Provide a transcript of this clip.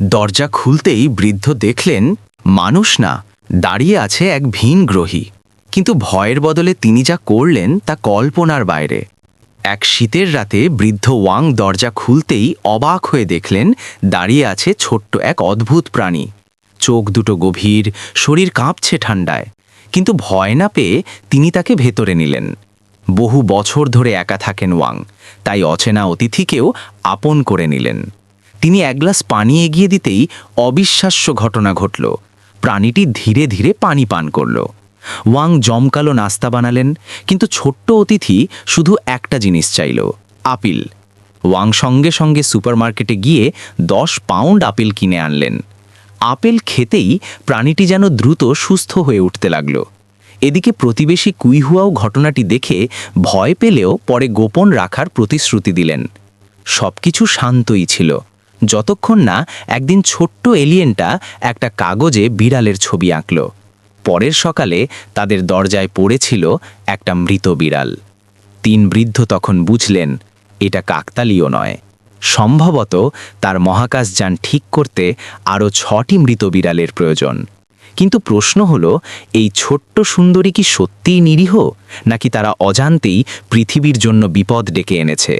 দরজা খুলতেই বৃদ্ধ দেখলেন মানুষ না, দাঁড়িয়ে আছে এক ভিনগ্রহী। কিন্তু ভয়ের বদলে তিনি যা করলেন তা কল্পনার বাইরে। এক শীতের রাতে বৃদ্ধ ওয়াং দরজা খুলতেই অবাক হয়ে দেখলেন দাঁড়িয়ে আছে ছোট্ট এক অদ্ভুত প্রাণী। চোখ দুটো গভীর, শরীর কাঁপছে ঠান্ডায়, কিন্তু ভয় না পেয়ে তিনি তাকে ভেতরে নিলেন। বহু বছর ধরে একা থাকেন ওয়াং, তাই অচেনা অতিথিকেও আপন করে নিলেন। তিনি এক গ্লাস পানি এগিয়ে দিতেই অবিশ্বাস্য ঘটনা ঘটল। প্রাণীটি ধীরে ধীরে পানি পান করল। ওয়াং জমকালো নাস্তা বানালেন, কিন্তু ছোট্ট অতিথি শুধু একটা জিনিস চাইল, আপেল। ওয়াং সঙ্গে সঙ্গে সুপারমার্কেটে গিয়ে 10 পাউন্ড আপেল কিনে আনলেন। আপেল খেতেই প্রাণীটি যেন দ্রুত সুস্থ হয়ে উঠতে লাগল। এদিকে প্রতিবেশী কুইহুয়াও ঘটনাটি দেখে ভয় পেলেও পরে গোপন রাখার প্রতিশ্রুতি দিলেন। সবকিছু শান্তই ছিল, যতক্ষণ না একদিন ছোট্ট এলিয়েনটা একটা কাগজে বিড়ালের ছবি আঁকল। পরের সকালে তাদের দরজায় পড়েছিল একটা মৃত বিড়াল। 3 বৃদ্ধ তখন বুঝলেন এটা কাকতালীয় নয়, সম্ভবত তার মহাকাশযান ঠিক করতে আরও 6টি মৃত বিড়ালের প্রয়োজন। কিন্তু প্রশ্ন হলো, এই ছোট্ট সুন্দরী কি সত্যিই নিরীহ, নাকি তারা অজান্তেই পৃথিবীর জন্য বিপদ ডেকে এনেছে?